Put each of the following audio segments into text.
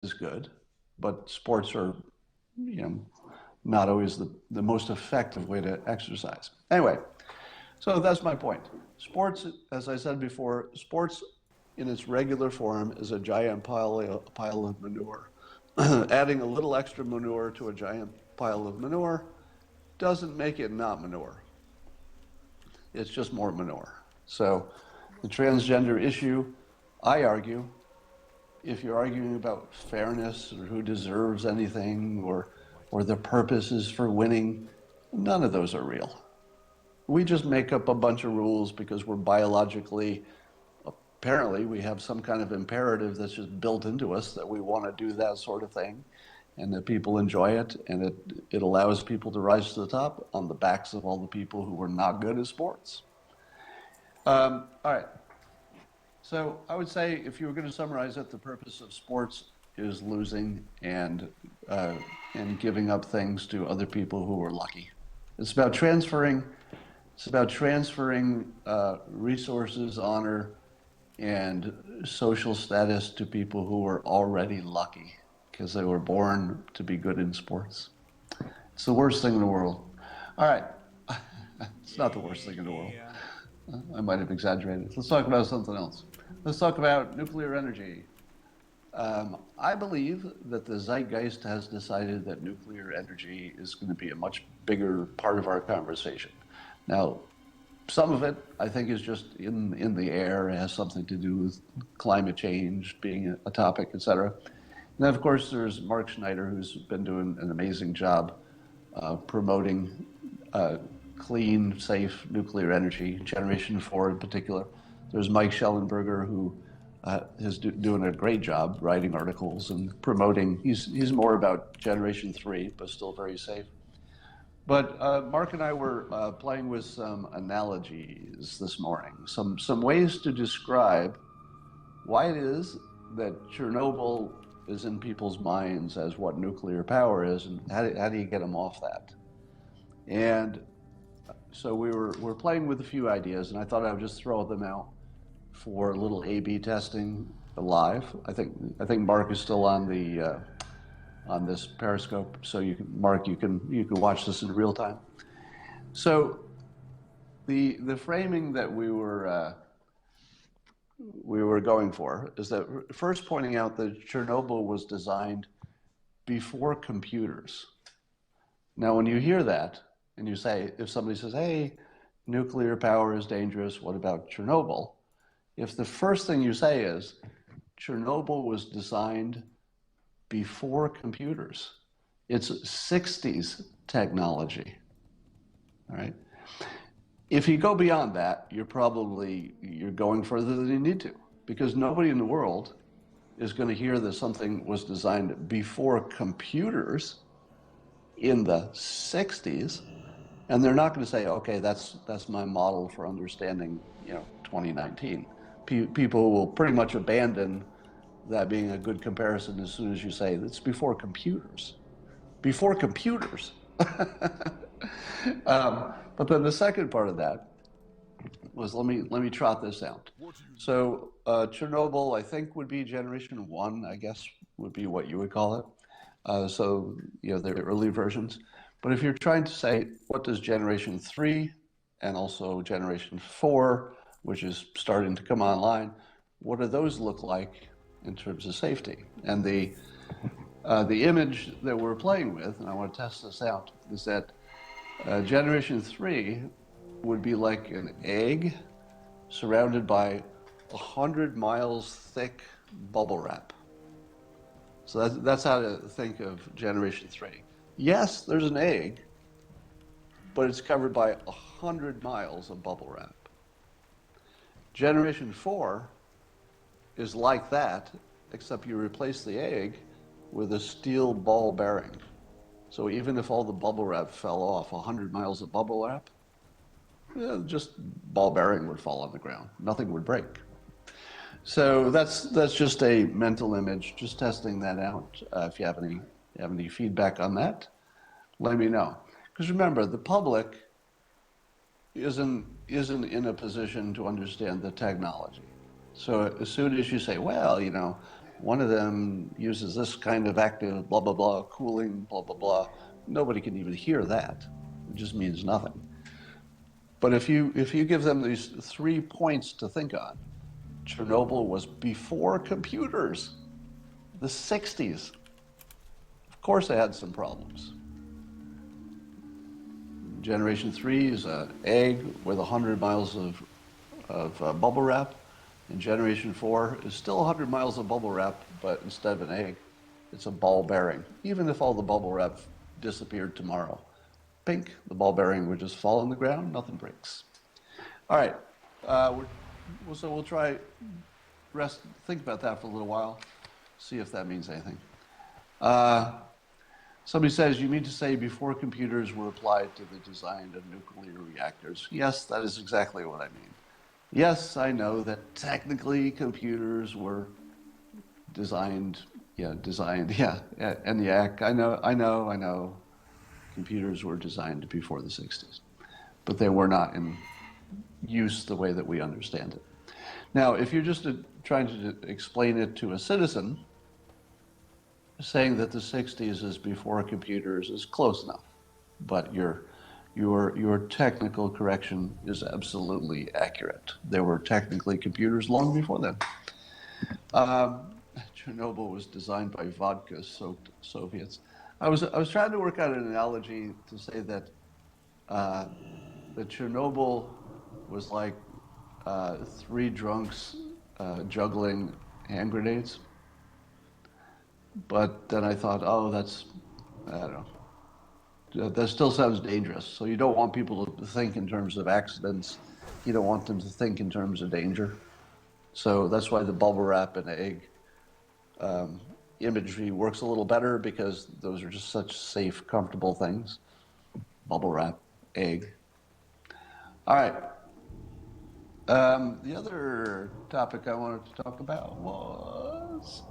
is good, but sports are, not always the most effective way to exercise. Anyway, so that's my point. Sports, as I said before, sports in its regular form is a giant pile of manure. Adding a little extra manure to a giant pile of manure doesn't make it not manure. It's just more manure. So the transgender issue, I argue, if you're arguing about fairness or who deserves anything or the purposes for winning, none of those are real. We just make up a bunch of rules because we're biologically, apparently we have some kind of imperative that's just built into us that we want to do that sort of thing, and that people enjoy it, and it allows people to rise to the top on the backs of all the people who were not good at sports. All right. So I would say, if you were going to summarize it, the purpose of sports is losing and giving up things to other people who were lucky. It's about transferring. It's about transferring resources, honor, and social status to people who were already lucky because they were born to be good in sports. It's the worst thing in the world. All right. It's not the worst thing in the world. I might have exaggerated. Let's talk about something else. Let's talk about nuclear energy. I believe that the zeitgeist has decided that nuclear energy is going to be a much bigger part of our conversation. Now, some of it, I think, is just in the air. It has something to do with climate change being a topic, et cetera. And then, of course, there's Mark Schneider, who's been doing an amazing job promoting clean, safe nuclear energy, Generation 4 in particular. There's Mike Schellenberger, who is doing a great job writing articles and promoting. He's more about Generation 3, but still very safe. But Mark and I were playing with some analogies this morning, some ways to describe why it is that Chernobyl is in people's minds as what nuclear power is, and how do you get them off that? And so we're playing with a few ideas, and I thought I would just throw them out for a little A/B testing live. I think Mark is still on this Periscope, so Mark, you can watch this in real time. So the framing that we were going for is that first pointing out that Chernobyl was designed before computers. Now, when you hear that and you say, if somebody says, "Hey, nuclear power is dangerous, what about Chernobyl?" If the first thing you say is Chernobyl was designed before computers, it's 60s technology, all right? If you go beyond that, you're going further than you need to, because nobody in the world is going to hear that something was designed before computers in the 60s, and they're not going to say, okay, that's my model for understanding 2019. People will pretty much abandon that being a good comparison as soon as you say it's before computers. Before computers. But then the second part of that was, let me trot this out. So Chernobyl, I think, would be Generation 1, I guess, would be what you would call it. So the early versions. But if you're trying to say, what does Generation 3 and also Generation 4, which is starting to come online, what do those look like in terms of safety? And the image that we're playing with, and I want to test this out, is that Generation 3 would be like an egg surrounded by 100 miles thick bubble wrap. So that's how to think of Generation 3. Yes, there's an egg, but it's covered by 100 miles of bubble wrap. Generation 4 is like that, except you replace the egg with a steel ball bearing. So even if all the bubble wrap fell off, 100 miles of bubble wrap, just ball bearing would fall on the ground. Nothing would break. So that's just a mental image, just testing that out. If you have any feedback on that, let me know. Because remember, the public isn't in a position to understand the technology. So as soon as you say, well, one of them uses this kind of active blah, blah, blah, cooling, blah, blah, blah. Nobody can even hear that. It just means nothing. But if you give them these 3 points to think on, Chernobyl was before computers, the 60s. Of course, they had some problems. Generation 3 is an egg with 100 miles of bubble wrap, and Generation 4 is still 100 miles of bubble wrap, but instead of an egg, it's a ball bearing. Even if all the bubble wrap disappeared tomorrow, pink, the ball bearing would just fall on the ground, nothing breaks. All right, so we'll try think about that for a little while, see if that means anything. Somebody says, you mean to say before computers were applied to the design of nuclear reactors? Yes, that is exactly what I mean. Yes, I know that technically computers were designed, ENIAC, I know. Computers were designed before the 60s, but they were not in use the way that we understand it. Now, if you're just trying to explain it to a citizen, saying that the 60s is before computers is close enough, but your technical correction is absolutely accurate. There were technically computers long before then. Chernobyl was designed by vodka-soaked Soviets. I was trying to work out an analogy to say that Chernobyl was like 3 drunks juggling hand grenades. But then I thought, I don't know. That still sounds dangerous. So you don't want people to think in terms of accidents. You don't want them to think in terms of danger. So that's why the bubble wrap and egg imagery works a little better, because those are just such safe, comfortable things. Bubble wrap, egg. All right. The other topic I wanted to talk about was,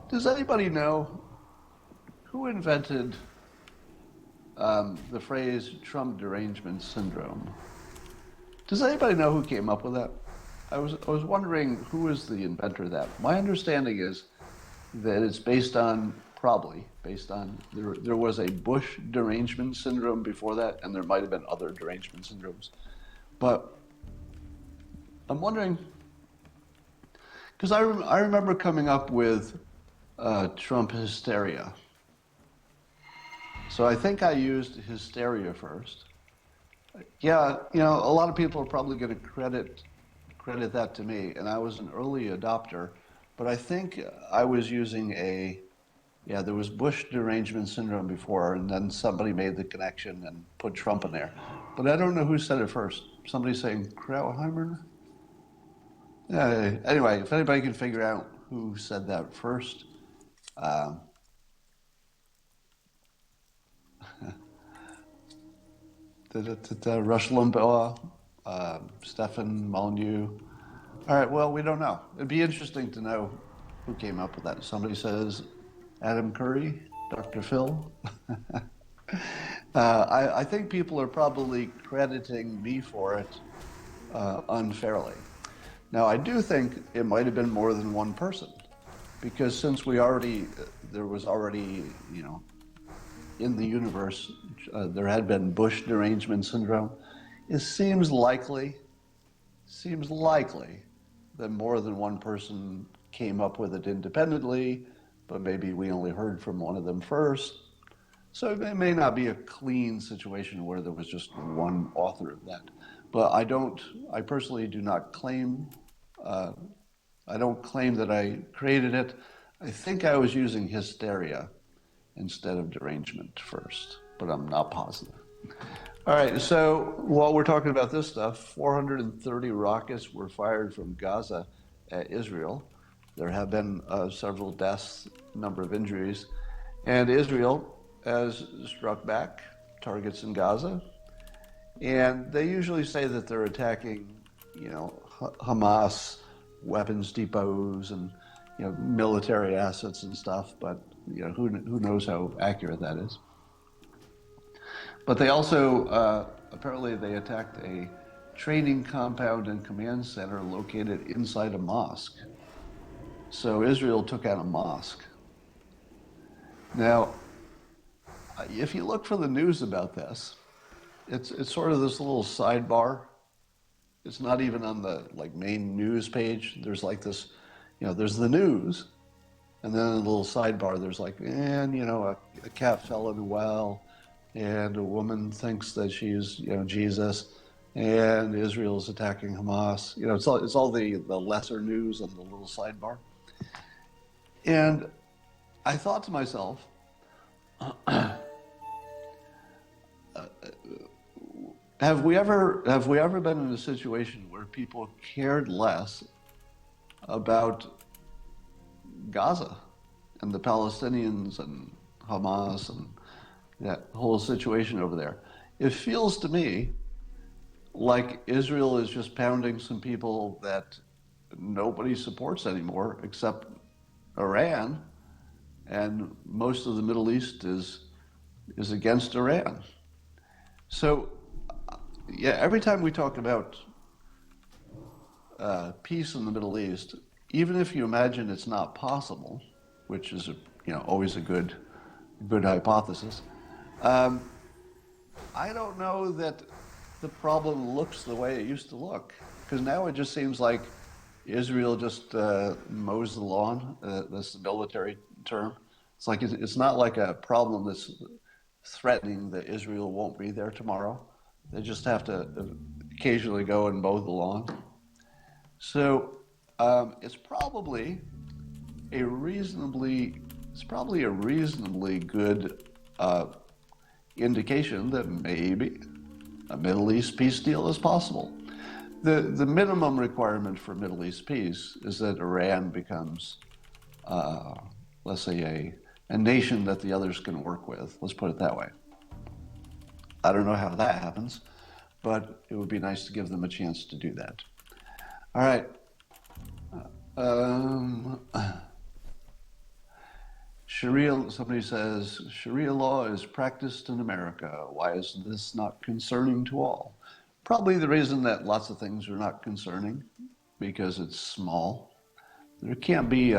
does anybody know who invented the phrase Trump derangement syndrome? Does anybody know who came up with that? I was wondering who is the inventor of that. My understanding is that it's probably based on, there was a Bush derangement syndrome before that, and there might have been other derangement syndromes. But I'm wondering, because I remember coming up with Trump hysteria. So I think I used hysteria first. Yeah, a lot of people are probably going to credit that to me, and I was an early adopter, but I think I was using there was Bush derangement syndrome before, and then somebody made the connection and put Trump in there. But I don't know who said it first. Somebody saying Krautheimer? Anyway, if anybody can figure out who said that first, Rush Limbaugh, Stefan Molyneux. All right, well, we don't know. It'd be interesting to know who came up with that. Somebody says Adam Curry, Dr. Phil. I think people are probably crediting me for it unfairly. Now, I do think it might have been more than one person, because since there was already, in the universe, there had been Bush derangement syndrome. It seems likely that more than one person came up with it independently, but maybe we only heard from one of them first. So it may not be a clean situation where there was just one author of that. But I personally do not claim, I don't claim that I created it. I think I was using hysteria instead of derangement first, but I'm not positive. All right, so while we're talking about this stuff, 430 rockets were fired from Gaza at Israel. There have been several deaths, a number of injuries, and Israel has struck back targets in Gaza. And they usually say that they're attacking, Hamas weapons depots and, military assets and stuff, but, who knows how accurate that is. But they also, apparently they attacked a training compound and command center located inside a mosque. So Israel took out a mosque. Now, if you look for the news about this, it's sort of this little sidebar. It's not even on the like main news page. There's like this, there's the news, and then in a little sidebar, there's like, and a cat fell in a well, and a woman thinks that she's Jesus, and Israel's attacking Hamas. It's all the lesser news on the little sidebar. And I thought to myself, have we ever been in a situation where people cared less about Gaza and the Palestinians and Hamas and that whole situation over there? It feels to me like Israel is just pounding some people that nobody supports anymore except Iran, and most of the Middle East is against Iran. So, yeah, every time we talk about peace in the Middle East, even if you imagine it's not possible, which is always a good hypothesis, I don't know that the problem looks the way it used to look, because now it just seems like Israel just mows the lawn. That's the military term. It's like it's not like a problem that's threatening that Israel won't be there tomorrow. They just have to occasionally go and mow the lawn. So it's probably a reasonably good indication that maybe a Middle East peace deal is possible. The minimum requirement for Middle East peace is that Iran becomes, let's say, a nation that the others can work with. Let's put it that way. I don't know how that happens, but it would be nice to give them a chance to do that. All right. Sharia, somebody says, Sharia law is practiced in America. Why is this not concerning to all? Probably the reason that lots of things are not concerning, because it's small. There can't be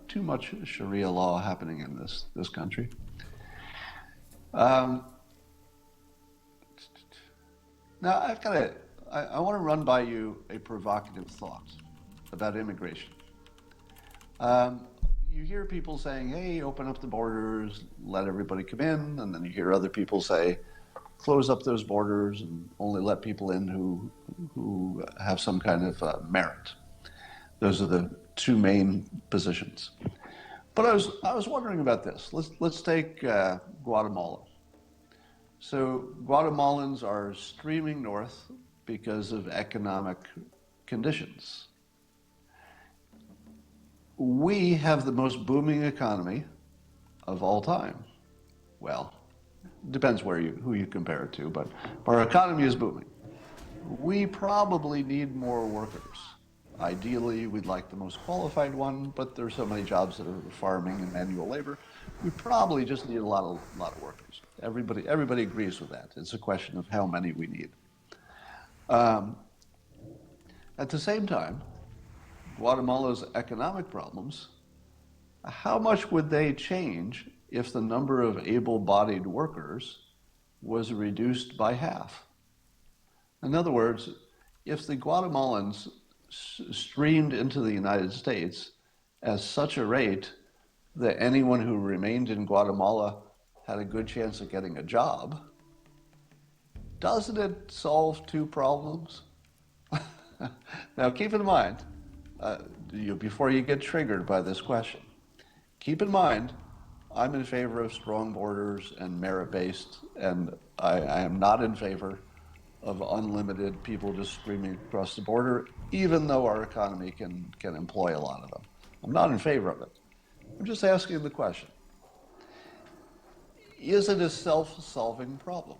too much Sharia law happening in this country. Now I want to run by you a provocative thought about immigration. You hear people saying, hey, open up the borders, let everybody come in, and then you hear other people say, close up those borders and only let people in who have some kind of merit. Those are the two main positions. But I was wondering about this. Let's take Guatemala. So Guatemalans are streaming north because of economic conditions. We have the most booming economy of all time. Well, depends who you compare it to, but our economy is booming. We probably need more workers. Ideally, we'd like the most qualified one, but there's so many jobs that are farming and manual labor. We probably just need a lot of workers. Everybody agrees with that. It's a question of how many we need. At the same time, Guatemala's economic problems, how much would they change if the number of able-bodied workers was reduced by half? In other words, if the Guatemalans streamed into the United States at such a rate that anyone who remained in Guatemala had a good chance of getting a job, doesn't it solve two problems? Now, keep in mind, before you get triggered by this question, keep in mind, I'm in favor of strong borders and merit-based, and I am not in favor of unlimited people just streaming across the border, even though our economy can employ a lot of them. I'm not in favor of it. I'm just asking the question. Is it a self-solving problem?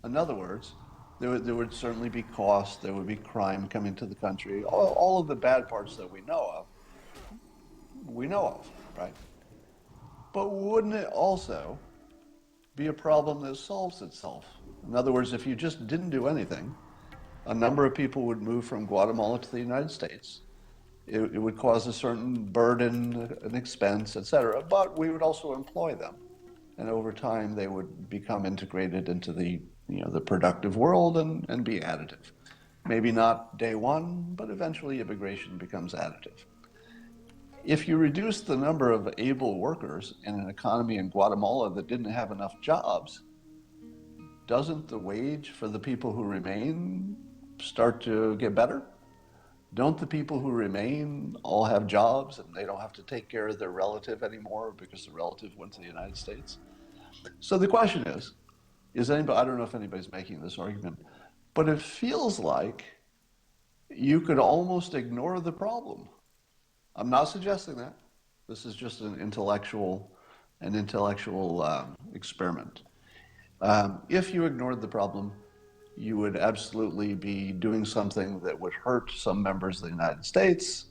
In other words, there would certainly be cost, there would be crime coming to the country, all of the bad parts that we know of, right? But wouldn't it also be a problem that solves itself? In other words, if you just didn't do anything, a number of people would move from Guatemala to the United States. It would cause a certain burden, an expense, et cetera, but we would also employ them. And over time, they would become integrated into the productive world and be additive. Maybe not day one, but eventually immigration becomes additive. If you reduce the number of able workers in an economy in Guatemala that didn't have enough jobs, doesn't the wage for the people who remain start to get better? Don't the people who remain all have jobs and they don't have to take care of their relative anymore because the relative went to the United States? So the question is anybody, I don't know if anybody's making this argument, but it feels like you could almost ignore the problem. I'm not suggesting that. This is just an intellectual experiment. If you ignored the problem, you would absolutely be doing something that would hurt some members of the United States: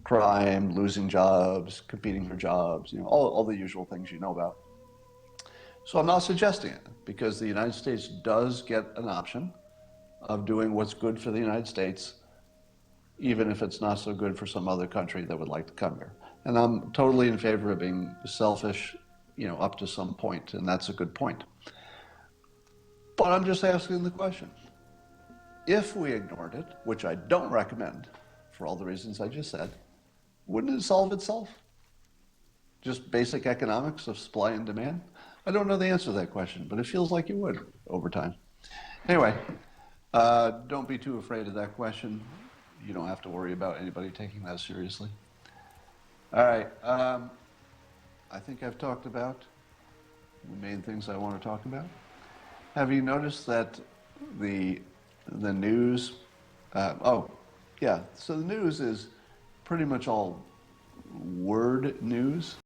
crime, losing jobs, competing for jobs, all the usual things you know about. So I'm not suggesting it because the United States does get an option of doing what's good for the United States, even if it's not so good for some other country that would like to come here. And I'm totally in favor of being selfish, up to some point, and that's a good point. But I'm just asking the question. If we ignored it, which I don't recommend for all the reasons I just said, wouldn't it solve itself? Just basic economics of supply and demand? I don't know the answer to that question, but it feels like you would over time. Anyway, don't be too afraid of that question. You don't have to worry about anybody taking that seriously. All right. I think I've talked about the main things I want to talk about. Have you noticed that the news? Oh, yeah. So the news is pretty much all word news.